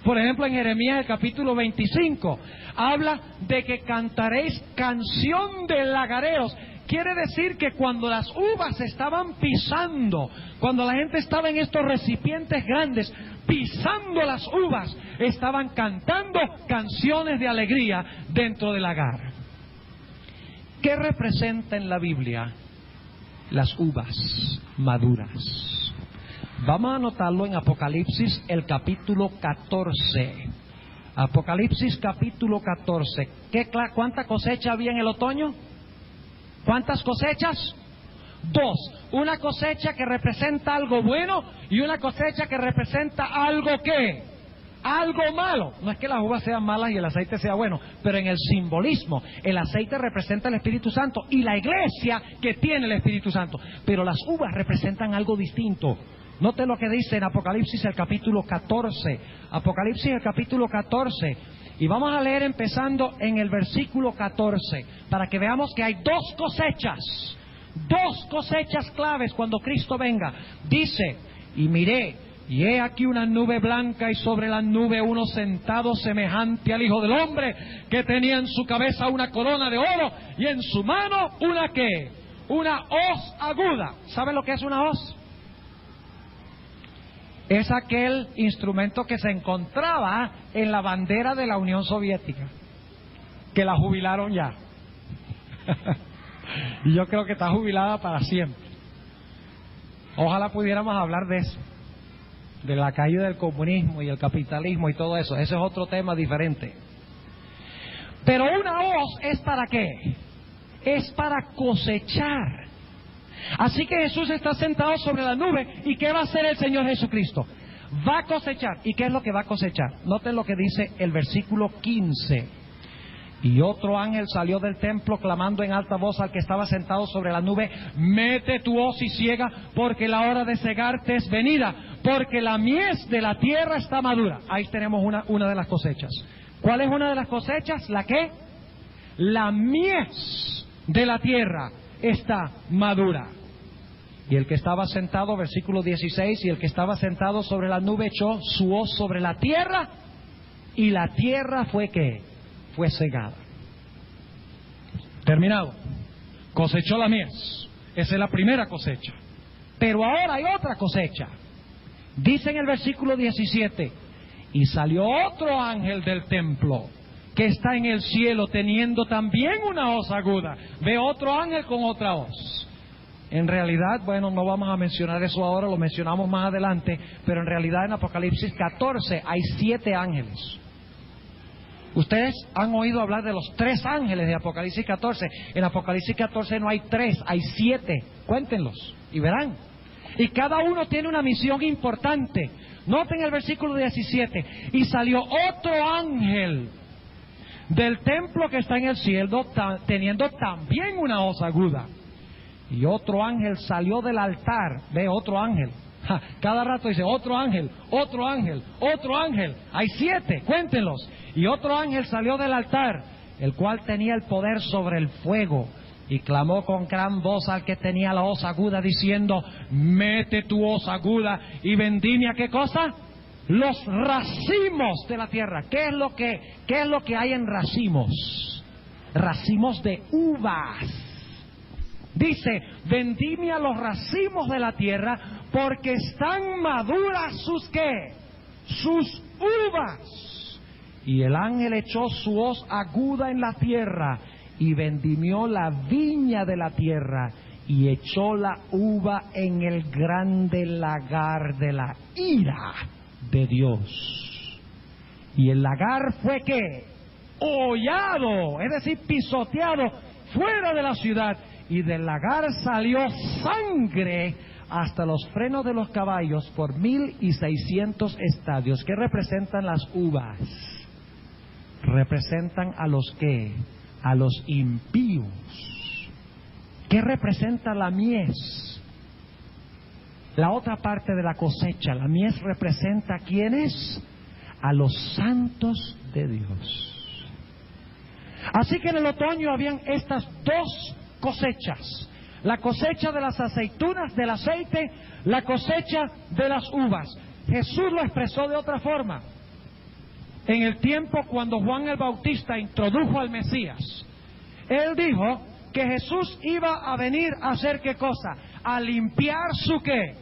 Por ejemplo, en Jeremías el capítulo 25, habla de que cantaréis canción de lagareros. Quiere decir que cuando las uvas estaban pisando, cuando la gente estaba en estos recipientes grandes, pisando las uvas, estaban cantando canciones de alegría dentro del lagar. ¿Qué representa en la Biblia las uvas maduras? Vamos a anotarlo en Apocalipsis, el capítulo 14. Apocalipsis, capítulo 14. ¿Cuánta cosecha había en el otoño? ¿Cuántas cosechas? 2. Una cosecha que representa algo bueno y una cosecha que representa algo ¿qué? Algo malo. No es que las uvas sean malas y el aceite sea bueno, pero en el simbolismo, el aceite representa el Espíritu Santo y la iglesia que tiene el Espíritu Santo. Pero las uvas representan algo distinto. Note lo que dice en Apocalipsis el capítulo 14. Apocalipsis el capítulo 14. Y vamos a leer empezando en el versículo 14, para que veamos que hay dos cosechas claves cuando Cristo venga. Dice, y miré, y he aquí una nube blanca, y sobre la nube uno sentado semejante al Hijo del Hombre, que tenía en su cabeza una corona de oro, y en su mano una ¿qué? Una hoz aguda. ¿Saben lo que es una hoz? Es aquel instrumento que se encontraba en la bandera de la Unión Soviética, que la jubilaron ya. Y yo creo que está jubilada para siempre. Ojalá pudiéramos hablar de eso, de la caída del comunismo y el capitalismo y todo eso. Ese es otro tema diferente. Pero una hoz es ¿para qué? Es para cosechar. Así que Jesús está sentado sobre la nube. ¿Y qué va a hacer el Señor Jesucristo? Va a cosechar. ¿Y qué es lo que va a cosechar? Noten lo que dice el versículo 15. Y otro ángel salió del templo clamando en alta voz al que estaba sentado sobre la nube: mete tu hoz y ciega, porque la hora de cegarte es venida, porque la mies de la tierra está madura. Ahí tenemos una de las cosechas. ¿Cuál es una de las cosechas? ¿La qué? La mies de la tierra está madura. Y el que estaba sentado, versículo 16, y el que estaba sentado sobre la nube echó su hoz sobre la tierra, y la tierra fue ¿qué? Fue cegada. Terminado. Cosechó la mies. Esa es la primera cosecha. Pero ahora hay otra cosecha. Dice en el versículo 17: y salió otro ángel del templo que está en el cielo, teniendo también una hoz aguda. Ve otro ángel con otra hoz. En realidad, bueno, no vamos a mencionar eso ahora, lo mencionamos más adelante, pero en realidad en Apocalipsis 14 hay 7 ángeles. Ustedes han oído hablar de los 3 ángeles de Apocalipsis 14. En Apocalipsis 14 no hay 3, hay 7. Cuéntenlos y verán. Y cada uno tiene una misión importante. Noten el versículo 17. Y salió otro ángel del templo que está en el cielo, teniendo también una hoz aguda. Y otro ángel salió del altar. Ve, otro ángel. Cada rato dice otro ángel, otro ángel, otro ángel. Hay 7, cuéntenlos. Y otro ángel salió del altar, el cual tenía el poder sobre el fuego, y clamó con gran voz al que tenía la hoz aguda, diciendo: mete tu hoz aguda y vendimia, ¿qué cosa? Los racimos de la tierra. ¿Qué es lo que hay en racimos? Racimos de uvas. Dice: vendimia los racimos de la tierra, porque están maduras sus ¿qué? Sus uvas. Y el ángel echó su hoz aguda en la tierra, y vendimió la viña de la tierra, y echó la uva en el grande lagar de la ira de Dios. Y el lagar fue ¿qué? Hollado, es decir, pisoteado fuera de la ciudad, y del lagar salió sangre hasta los frenos de los caballos por 1,600 estadios. ¿Qué representan las uvas? Representan a los ¿qué? A los impíos. ¿Qué representa la mies? La otra parte de la cosecha. La mies representa ¿a quiénes? A los santos de Dios. Así que en el otoño habían estas dos cosechas: la cosecha de las aceitunas, del aceite, la cosecha de las uvas. Jesús lo expresó de otra forma. En el tiempo cuando Juan el Bautista introdujo al Mesías, él dijo que Jesús iba a venir a hacer ¿qué cosa? A limpiar su ¿qué?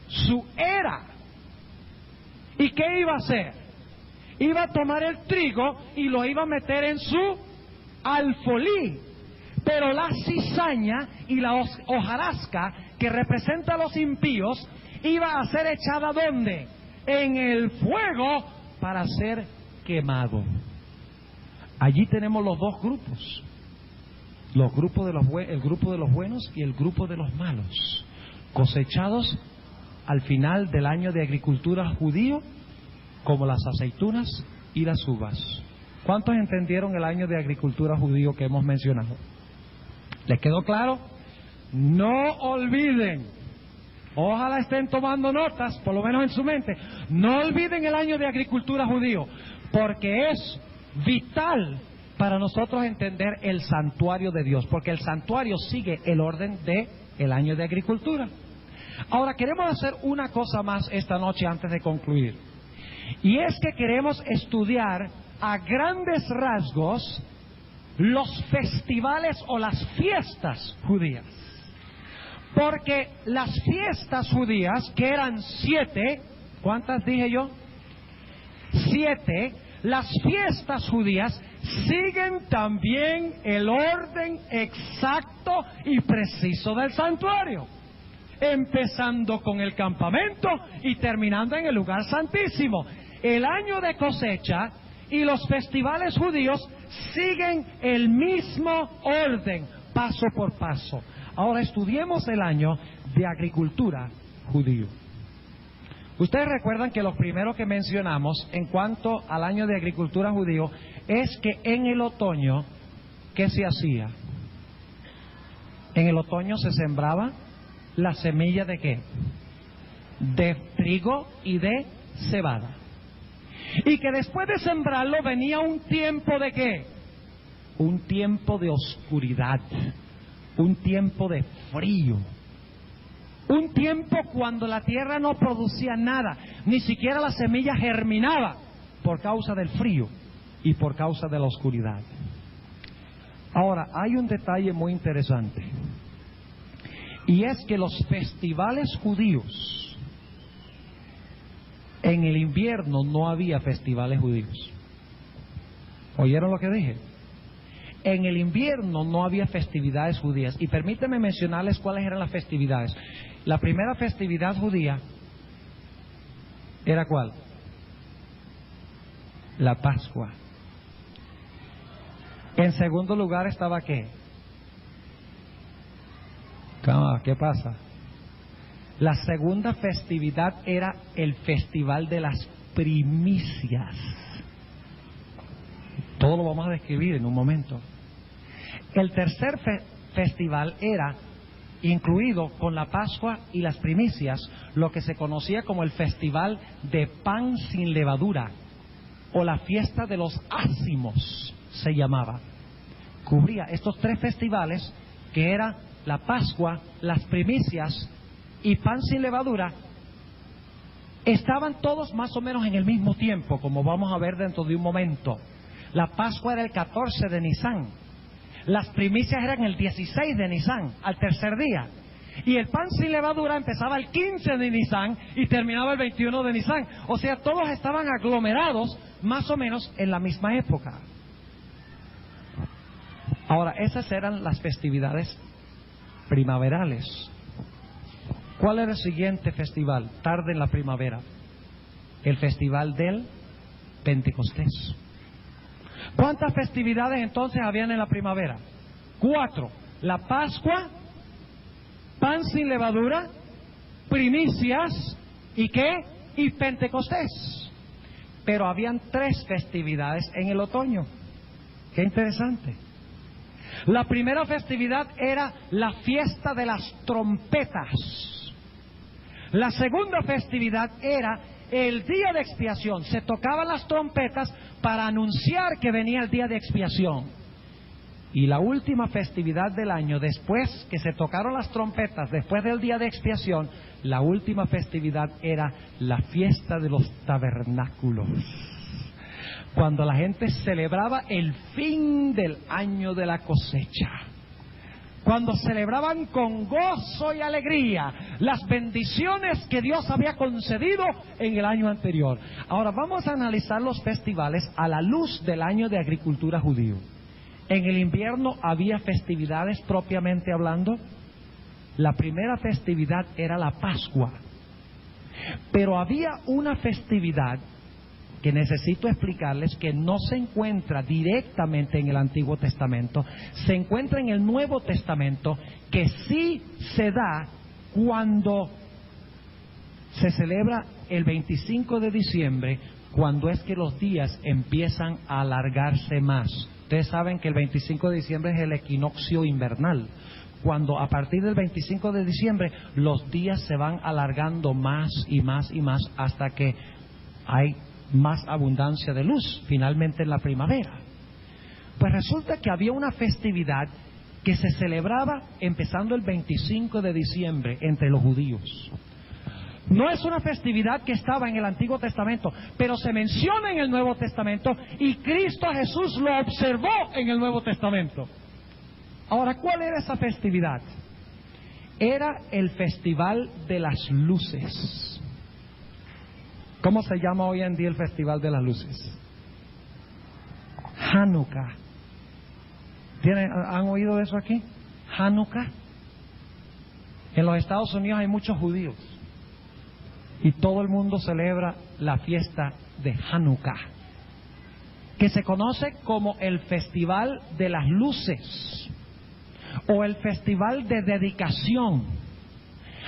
Su era. ¿Y qué iba a hacer? Iba a tomar el trigo y lo iba a meter en su alfolí. Pero la cizaña y la hojarasca, que representa a los impíos, iba a ser echada ¿dónde? En el fuego para ser quemado. Allí tenemos los dos grupos. El grupo de los buenos y el grupo de los malos, cosechados al final del año de agricultura judío, como las aceitunas y las uvas. ¿Cuántos entendieron el año de agricultura judío que hemos mencionado? ¿Les quedó claro? No olviden, ojalá estén tomando notas, por lo menos en su mente, no olviden el año de agricultura judío, porque es vital para nosotros entender el santuario de Dios, porque el santuario sigue el orden del año de agricultura. Ahora queremos hacer una cosa más esta noche antes de concluir, y es que queremos estudiar a grandes rasgos los festivales o las fiestas judías. Porque las fiestas judías, que eran 7, ¿cuántas dije yo? 7, las fiestas judías siguen también el orden exacto y preciso del santuario, empezando con el campamento y terminando en el lugar santísimo. El año de cosecha y los festivales judíos siguen el mismo orden, paso por paso. Ahora estudiemos el año de agricultura judío. Ustedes recuerdan que lo primero que mencionamos en cuanto al año de agricultura judío es que en el otoño, ¿qué se hacía? En el otoño se sembraba la semilla ¿de qué? De trigo y de cebada. Y que después de sembrarlo venía un tiempo ¿de qué? Un tiempo de oscuridad, un tiempo de frío, un tiempo cuando la tierra no producía nada, ni siquiera la semilla germinaba por causa del frío y por causa de la oscuridad. Ahora, hay un detalle muy interesante, y es que los festivales judíos, en el invierno no había festivales judíos. ¿Oyeron lo que dije? En el invierno no había festividades judías. Y permítanme mencionarles cuáles eran las festividades. La primera festividad judía ¿era cuál? La Pascua. En segundo lugar estaba ¿qué? ¿Qué pasa? La segunda festividad era el festival de las primicias. Todo lo vamos a describir en un momento. El tercer festival era, incluido con la Pascua y las primicias, lo que se conocía como el festival de pan sin levadura, o la fiesta de los ácimos se llamaba. Cubría estos 3 festivales, que era la Pascua, las primicias y pan sin levadura. Estaban todos más o menos en el mismo tiempo, como vamos a ver dentro de un momento. La Pascua era el 14 de Nisán, las primicias eran el 16 de Nisán, al tercer día, y el pan sin levadura empezaba el 15 de Nisán y terminaba el 21 de Nisán. O sea, todos estaban aglomerados más o menos en la misma época. Ahora, esas eran las festividades primaverales. ¿Cuál era el siguiente festival? Tarde en la primavera. El festival del Pentecostés. ¿Cuántas festividades entonces habían en la primavera? 4. La Pascua, pan sin levadura, primicias, ¿y qué? Y Pentecostés. Pero habían 3 festividades en el otoño. Qué interesante. La primera festividad era la fiesta de las trompetas. La segunda festividad era el día de expiación. Se tocaban las trompetas para anunciar que venía el día de expiación. Y la última festividad del año, después que se tocaron las trompetas, después del día de expiación, la última festividad era la fiesta de los tabernáculos, cuando la gente celebraba el fin del año de la cosecha, cuando celebraban con gozo y alegría las bendiciones que Dios había concedido en el año anterior. Ahora vamos a analizar los festivales a la luz del año de agricultura judío. En el invierno había festividades propiamente hablando. La primera festividad era la Pascua. Pero había una festividad que necesito explicarles que no se encuentra directamente en el Antiguo Testamento, se encuentra en el Nuevo Testamento, que sí se da cuando se celebra el 25 de diciembre, cuando es que los días empiezan a alargarse más. Ustedes saben que el 25 de diciembre es el equinoccio invernal, cuando a partir del 25 de diciembre los días se van alargando más y más y más hasta que hay más abundancia de luz, finalmente en la primavera. Pues resulta que había una festividad que se celebraba empezando el 25 de diciembre entre los judíos. No es una festividad que estaba en el Antiguo Testamento, pero se menciona en el Nuevo Testamento y Cristo Jesús lo observó en el Nuevo Testamento. Ahora, ¿cuál era esa festividad? Era el Festival de las Luces. ¿Cómo se llama hoy en día el Festival de las Luces? Hanukkah. ¿Han oído de eso aquí? Hanukkah. En los Estados Unidos hay muchos judíos y todo el mundo celebra la fiesta de Hanukkah, que se conoce como el Festival de las Luces o el Festival de Dedicación.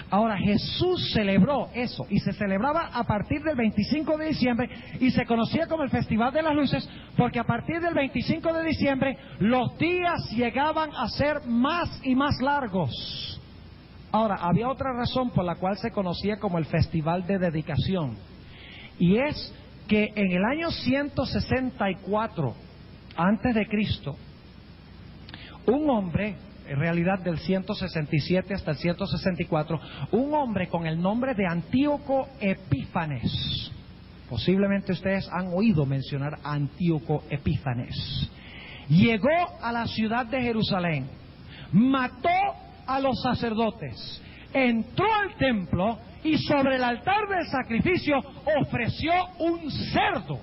Ahora, Jesús celebró eso y se celebraba a partir del 25 de diciembre y se conocía como el Festival de las Luces porque a partir del 25 de diciembre los días llegaban a ser más y más largos. Ahora, había otra razón por la cual se conocía como el Festival de Dedicación, y es que en el año 164 antes de Cristo, un hombre, en realidad del 167 hasta el 164, un hombre con el nombre de Antíoco Epífanes, posiblemente ustedes han oído mencionar a Antíoco Epífanes, llegó a la ciudad de Jerusalén, mató a los sacerdotes, entró al templo y sobre el altar del sacrificio ofreció un cerdo.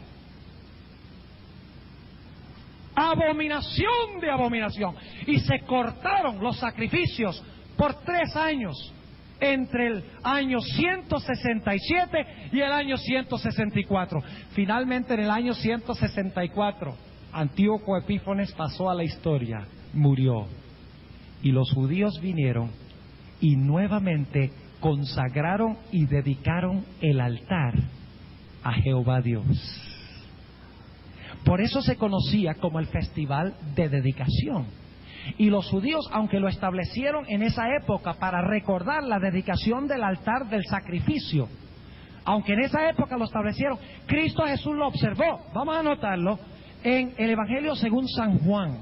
Abominación de abominación. Y se cortaron los sacrificios por 3 años, entre el año 167 y el año 164. Finalmente, en el año 164, Antíoco Epífanes pasó a la historia, murió. Y los judíos vinieron y nuevamente consagraron y dedicaron el altar a Jehová Dios. Por eso se conocía como el Festival de Dedicación. Y los judíos, aunque lo establecieron en esa época para recordar la dedicación del altar del sacrificio, aunque en esa época lo establecieron, Cristo Jesús lo observó. Vamos a anotarlo en el Evangelio según San Juan.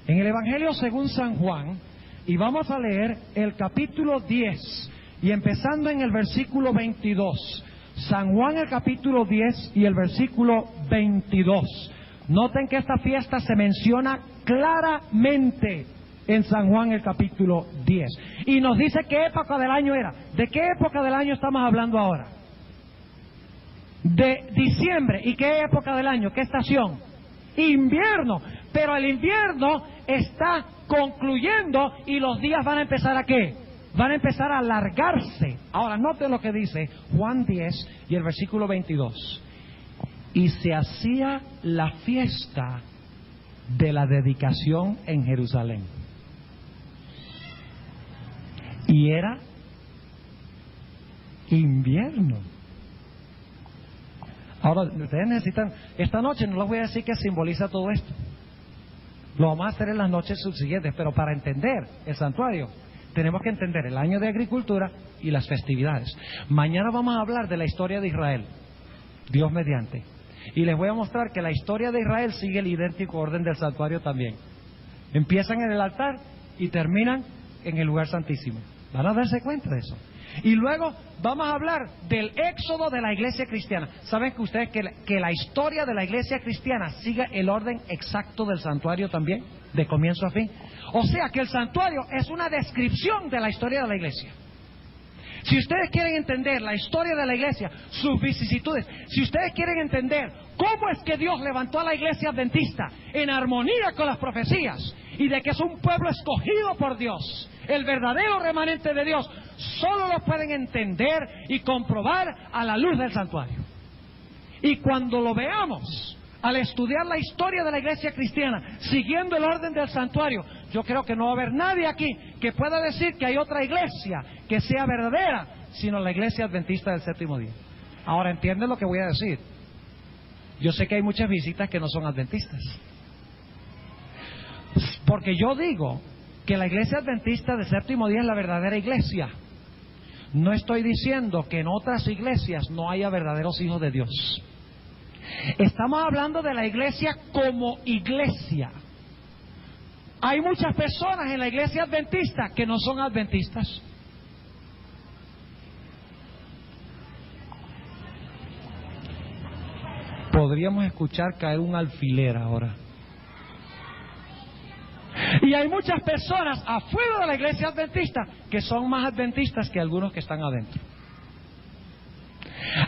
En el Evangelio según San Juan, y vamos a leer el capítulo 10, y empezando en el versículo 22. San Juan, el capítulo 10 y el versículo 22. Noten que esta fiesta se menciona claramente en San Juan, el capítulo 10. Y nos dice qué época del año era. ¿De qué época del año estamos hablando ahora? De diciembre. ¿Y qué época del año? ¿Qué estación? Invierno. Pero el invierno está concluyendo y los días van a empezar ¿a qué? Van a empezar a alargarse. Ahora, noten lo que dice Juan 10 y el versículo 22. Y se hacía la fiesta de la dedicación en Jerusalén. Y era invierno. Ahora, ustedes necesitan, esta noche no les voy a decir qué simboliza todo esto. Lo vamos a hacer en las noches subsiguientes, pero para entender el santuario, tenemos que entender el año de agricultura y las festividades. Mañana vamos a hablar de la historia de Israel, Dios mediante. Y les voy a mostrar que la historia de Israel sigue el idéntico orden del santuario también. Empiezan en el altar y terminan en el lugar santísimo. Van a darse cuenta de eso. Y luego vamos a hablar del éxodo de la iglesia cristiana. ¿Saben que ustedes que la historia de la iglesia cristiana sigue el orden exacto del santuario también? De comienzo a fin. O sea que el santuario es una descripción de la historia de la iglesia. Si ustedes quieren entender la historia de la iglesia, sus vicisitudes, si ustedes quieren entender cómo es que Dios levantó a la iglesia adventista en armonía con las profecías y de que es un pueblo escogido por Dios, el verdadero remanente de Dios, solo lo pueden entender y comprobar a la luz del santuario. Y cuando lo veamos, al estudiar la historia de la iglesia cristiana, siguiendo el orden del santuario, yo creo que no va a haber nadie aquí que pueda decir que hay otra iglesia que sea verdadera, sino la iglesia adventista del séptimo día. Ahora, ¿entienden lo que voy a decir? Yo sé que hay muchas visitas que no son adventistas. Porque yo digo que la iglesia adventista del séptimo día es la verdadera iglesia. No estoy diciendo que en otras iglesias no haya verdaderos hijos de Dios. Estamos hablando de la iglesia como iglesia. Hay muchas personas en la iglesia adventista que no son adventistas. Podríamos escuchar caer un alfiler ahora. Y hay muchas personas afuera de la iglesia adventista que son más adventistas que algunos que están adentro.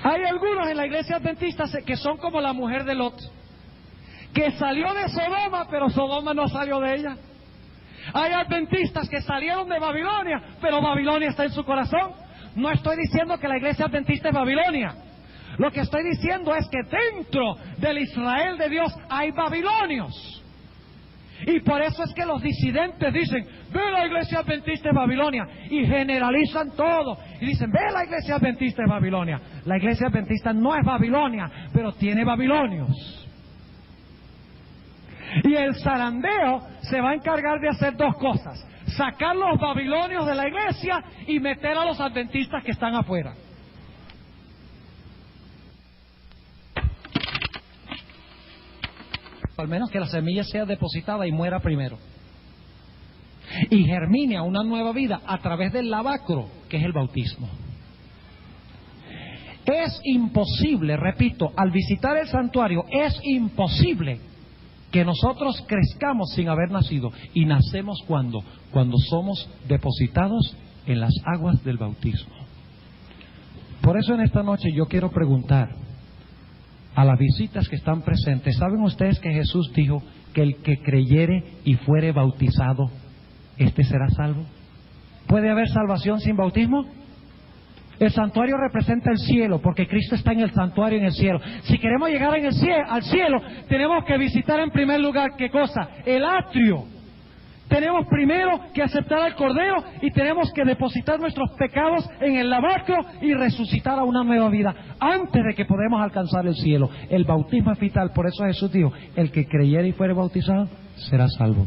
Hay algunos en la iglesia adventista que son como la mujer de Lot, que salió de Sodoma, pero Sodoma no salió de ella. Hay adventistas que salieron de Babilonia, pero Babilonia está en su corazón. No estoy diciendo que la iglesia adventista es Babilonia. Lo que estoy diciendo es que dentro del Israel de Dios hay babilonios. Y por eso es que los disidentes dicen, ve, la iglesia adventista es Babilonia, y generalizan todo, y dicen, ve, la iglesia adventista es Babilonia. La iglesia adventista no es Babilonia, pero tiene babilonios. Y el zarandeo se va a encargar de hacer dos cosas: sacar los babilonios de la iglesia y meter a los adventistas que están afuera. Al menos que la semilla sea depositada y muera primero, y germine a una nueva vida a través del lavacro, que es el bautismo. Es imposible, repito, al visitar el santuario, es imposible que nosotros crezcamos sin haber nacido. Y nacemos cuando somos depositados en las aguas del bautismo. Por eso en esta noche yo quiero preguntar a las visitas que están presentes: ¿saben ustedes que Jesús dijo que el que creyere y fuere bautizado, este será salvo? ¿Puede haber salvación sin bautismo? El santuario representa el cielo, porque Cristo está en el santuario en el cielo. Si queremos llegar al cielo, tenemos que visitar en primer lugar, ¿qué cosa? El atrio. Tenemos primero que aceptar al Cordero y tenemos que depositar nuestros pecados en el lavacro y resucitar a una nueva vida antes de que podamos alcanzar el cielo. El bautismo es vital. Por eso Jesús dijo: el que creyere y fuere bautizado será salvo.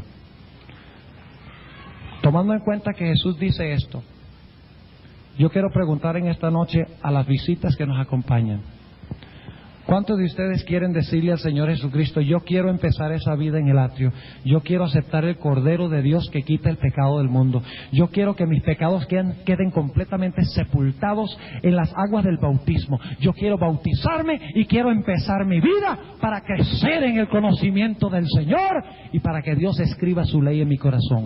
Tomando en cuenta que Jesús dice esto, yo quiero preguntar en esta noche a las visitas que nos acompañan: ¿cuántos de ustedes quieren decirle al Señor Jesucristo: yo quiero empezar esa vida en el atrio, yo quiero aceptar el Cordero de Dios que quita el pecado del mundo, yo quiero que mis pecados queden completamente sepultados en las aguas del bautismo, yo quiero bautizarme y quiero empezar mi vida para crecer en el conocimiento del Señor y para que Dios escriba su ley en mi corazón?